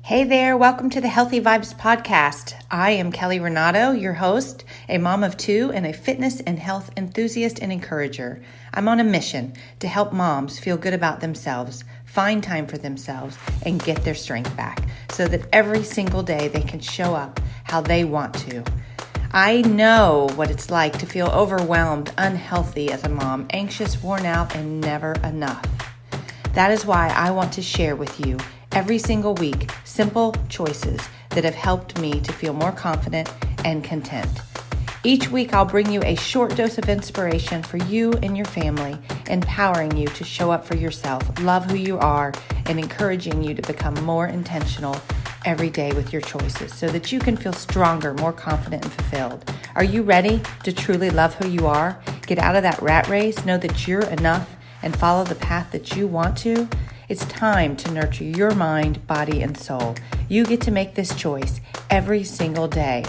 Hey there, welcome to the Healthy Vibes Podcast. I am Kelly Renato, your host, a mom of two, and a fitness and health enthusiast and encourager. I'm on a mission to help moms feel good about themselves, find time for themselves, and get their strength back so that every single day they can show up how they want to. I know what it's like to feel overwhelmed, unhealthy as a mom, anxious, worn out, and never enough. That is why I want to share with you every single week simple choices that have helped me to feel more confident and content. Each week I'll bring you a short dose of inspiration for you and your family, empowering you to show up for yourself, love who you are, and encouraging you to become more intentional every day with your choices so that you can feel stronger, more confident, and fulfilled. Are you ready to truly love who you are? Get out of that rat race, know that you're enough, and follow the path that you want to? It's time to nurture your mind, body, and soul. You get to make this choice every single day,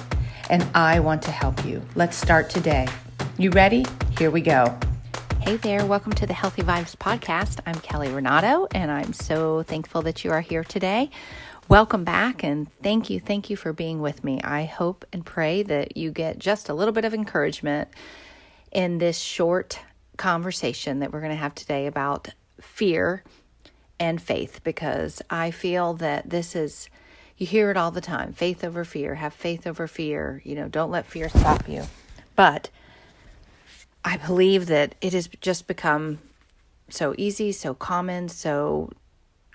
and I want to help you. Let's start today. You ready? Here we go. Hey there, welcome to the Healthy Vibes Podcast. I'm Kelly Renato, and I'm so thankful that you are here today. Welcome back, and thank you for being with me. I hope and pray that you get just a little bit of encouragement in this short conversation that we're going to have today about fear and faith, because I feel that this is, you hear it all the time, faith over fear, have faith over fear, don't let fear stop you. But I believe that it has just become so easy, so common, so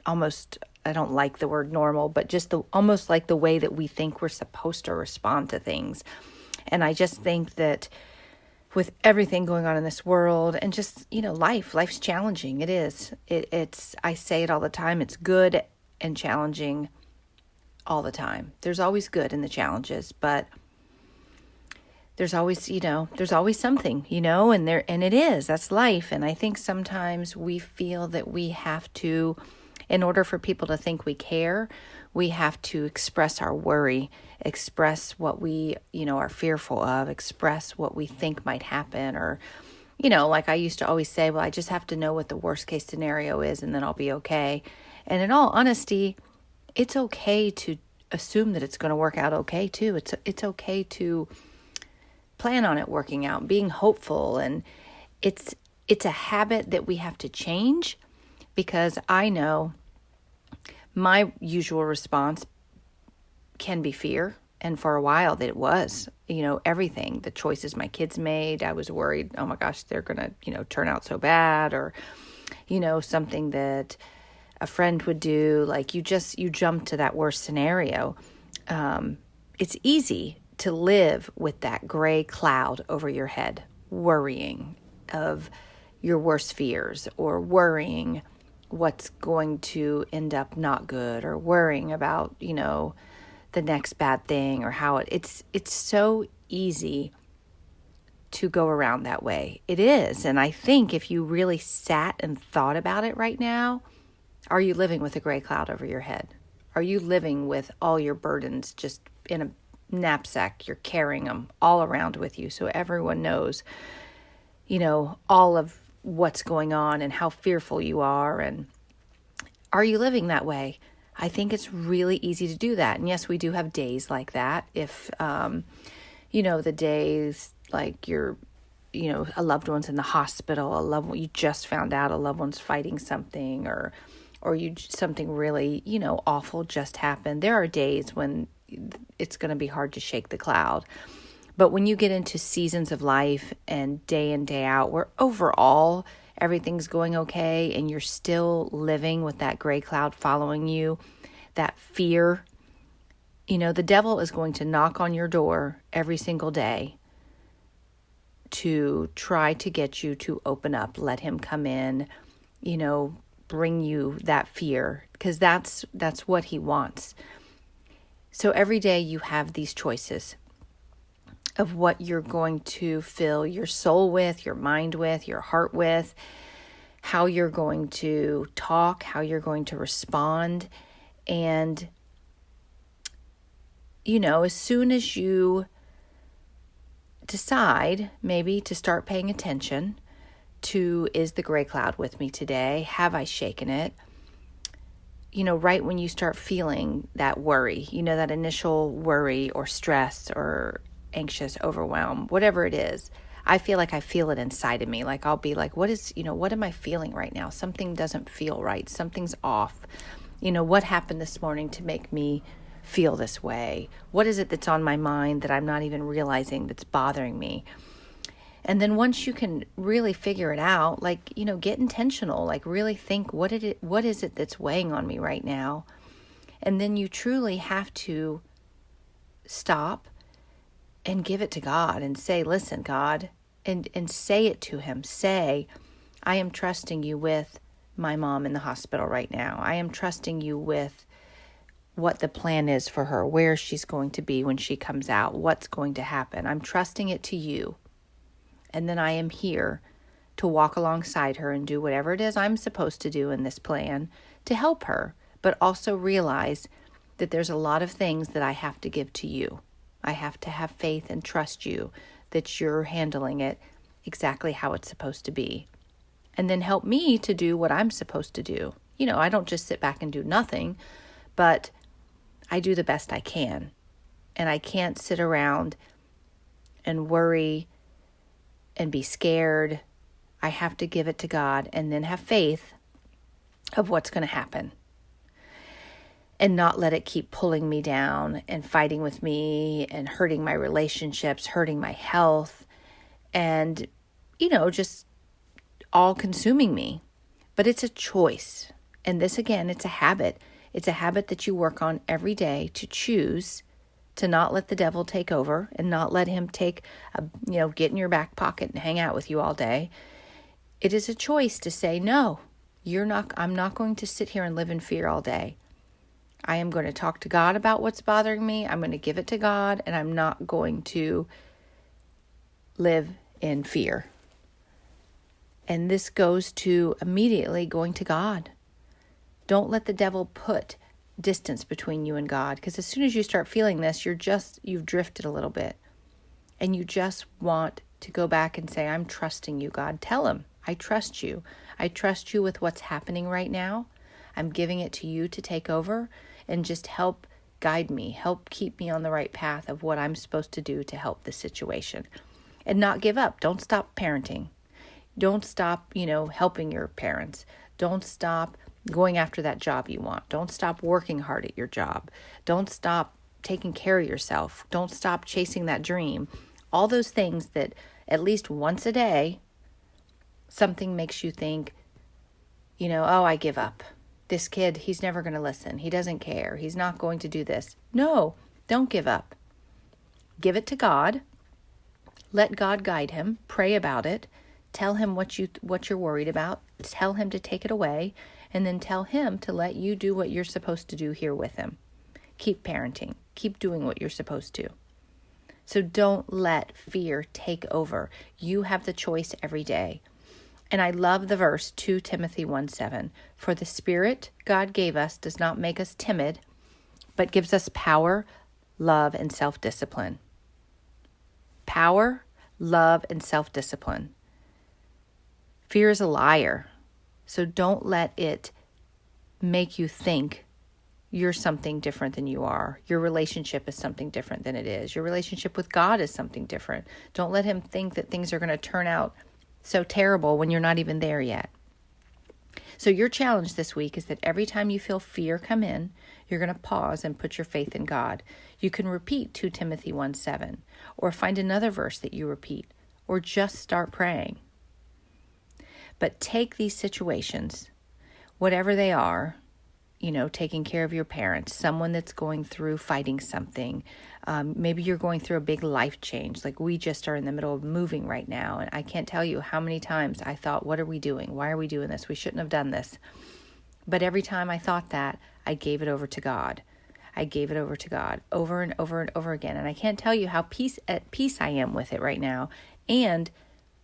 almost, I don't like the word normal, but just almost like the way that we think we're supposed to respond to things. And I just think that with everything going on in this world and just, life's challenging. It is. It's, I say it all the time. It's good and challenging all the time. There's always good in the challenges, but there's always, there's always something, and it is, that's life. And I think sometimes we feel that we have to, in order for people to think we care, we have to express our worry, express what we, are fearful of, express what we think might happen. Or, like I used to always say, well, I just have to know what the worst case scenario is and then I'll be okay. And in all honesty, it's okay to assume that it's going to work out okay too. It's okay to plan on it working out, being hopeful. And it's a habit that we have to change, because I know my usual response can be fear. And for a while that it was, everything, the choices my kids made, I was worried, oh my gosh, they're going to, turn out so bad, or, something that a friend would do, like you jump to that worst scenario. It's easy to live with that gray cloud over your head, worrying of your worst fears, or worrying what's going to end up not good, or worrying about, the next bad thing, or how it's so easy to go around that way. It is. And I think if you really sat and thought about it right now, are you living with a gray cloud over your head? Are you living with all your burdens just in a knapsack? You're carrying them all around with you so everyone knows, all of what's going on and how fearful you are. And are you living that way? I think it's really easy to do that. And yes, we do have days like that. If, the days like you're, a loved one's in the hospital, you just found out a loved one's fighting something, or something really, awful just happened. There are days when it's going to be hard to shake the cloud. But when you get into seasons of life and day in, day out, where overall everything's going okay and you're still living with that gray cloud following you, that fear, the devil is going to knock on your door every single day to try to get you to open up, let him come in, bring you that fear, because that's what he wants. So every day you have these choices of what you're going to fill your soul with, your mind with, your heart with, how you're going to talk, how you're going to respond. And, as soon as you decide maybe to start paying attention to, is the gray cloud with me today? Have I shaken it? right when you start feeling that worry, that initial worry or stress or anxious, overwhelm, whatever it is, I feel like I feel it inside of me. Like I'll be like, what am I feeling right now? Something doesn't feel right. Something's off. What happened this morning to make me feel this way? What is it that's on my mind that I'm not even realizing that's bothering me? And then once you can really figure it out, like, get intentional, like really think, what is it that's weighing on me right now? And then you truly have to stop and give it to God and say, listen, God, and say it to him. Say, I am trusting you with my mom in the hospital right now. I am trusting you with what the plan is for her, where she's going to be when she comes out, what's going to happen. I'm trusting it to you. And then I am here to walk alongside her and do whatever it is I'm supposed to do in this plan to help her, but also realize that there's a lot of things that I have to give to you. I have to have faith and trust you that you're handling it exactly how it's supposed to be. And then help me to do what I'm supposed to do. I don't just sit back and do nothing, but I do the best I can. And I can't sit around and worry and be scared. I have to give it to God and then have faith of what's going to happen. And not let it keep pulling me down and fighting with me and hurting my relationships, hurting my health, and, just all consuming me. But it's a choice. And this, again, it's a habit. It's a habit that you work on every day to choose to not let the devil take over and not let him get in your back pocket and hang out with you all day. It is a choice to say, no, I'm not going to sit here and live in fear all day. I am going to talk to God about what's bothering me. I'm going to give it to God, and I'm not going to live in fear. And this goes to immediately going to God. Don't let the devil put distance between you and God, because as soon as you start feeling this, you've drifted a little bit, and you just want to go back and say, I'm trusting you, God. Tell him, I trust you. I trust you with what's happening right now. I'm giving it to you to take over and just help guide me, help keep me on the right path of what I'm supposed to do to help the situation, and not give up. Don't stop parenting. Don't stop, helping your parents. Don't stop going after that job you want. Don't stop working hard at your job. Don't stop taking care of yourself. Don't stop chasing that dream. All those things that at least once a day, something makes you think, oh, I give up. This kid, he's never going to listen. He doesn't care. He's not going to do this. No, don't give up. Give it to God. Let God guide him. Pray about it. Tell him what you're worried about. Tell him to take it away. And then tell him to let you do what you're supposed to do here with him. Keep parenting. Keep doing what you're supposed to. So don't let fear take over. You have the choice every day. And I love the verse 2 Timothy 1:7. For the Spirit God gave us does not make us timid, but gives us power, love, and self-discipline. Power, love, and self-discipline. Fear is a liar. So don't let it make you think you're something different than you are. Your relationship is something different than it is. Your relationship with God is something different. Don't let him think that things are going to turn out so terrible when you're not even there yet. So your challenge this week is that every time you feel fear come in, you're going to pause and put your faith in God. You can repeat 2 Timothy 1:7, or find another verse that you repeat, or just start praying. But take these situations, whatever they are, taking care of your parents, someone that's going through fighting something. Maybe you're going through a big life change. Like we just are in the middle of moving right now. And I can't tell you how many times I thought, what are we doing? Why are we doing this? We shouldn't have done this. But every time I thought that, I gave it over to God. I gave it over to God over and over and over again. And I can't tell you how at peace I am with it right now. And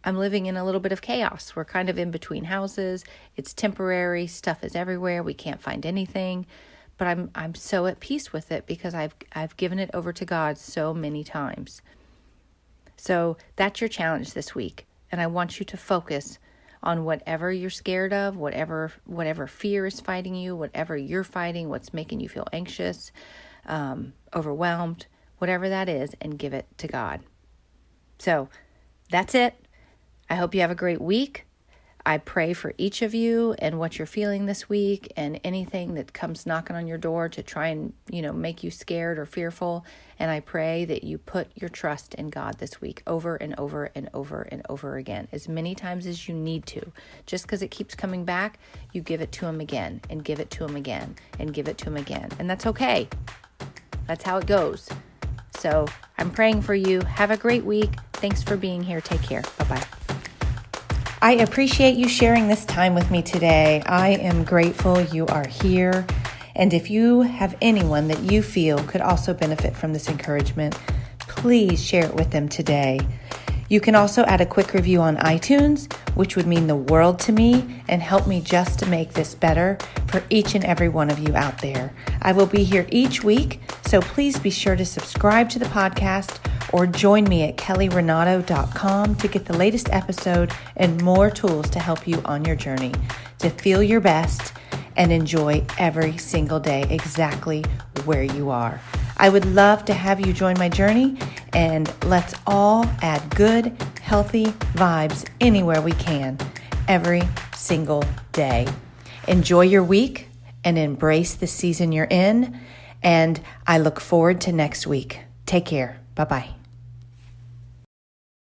I'm living in a little bit of chaos. We're kind of in between houses. It's temporary. Stuff is everywhere. We can't find anything. But I'm so at peace with it because I've given it over to God so many times. So that's your challenge this week. And I want you to focus on whatever you're scared of, whatever fear is fighting you, whatever you're fighting, what's making you feel anxious, overwhelmed, whatever that is, and give it to God. So that's it. I hope you have a great week. I pray for each of you and what you're feeling this week and anything that comes knocking on your door to try and, make you scared or fearful. And I pray that you put your trust in God this week over and over and over and over again, as many times as you need to. Just because it keeps coming back, you give it to Him again and give it to Him again and give it to Him again. And that's okay. That's how it goes. So I'm praying for you. Have a great week. Thanks for being here. Take care. Bye-bye. I appreciate you sharing this time with me today. I am grateful you are here. And if you have anyone that you feel could also benefit from this encouragement, please share it with them today. You can also add a quick review on iTunes, which would mean the world to me and help me just to make this better for each and every one of you out there. I will be here each week, so please be sure to subscribe to the podcast or join me at kellyrenato.com to get the latest episode and more tools to help you on your journey to feel your best and enjoy every single day exactly where you are. I would love to have you join my journey, and let's all add good, healthy vibes anywhere we can, every single day. Enjoy your week and embrace the season you're in, and I look forward to next week. Take care. Bye-bye.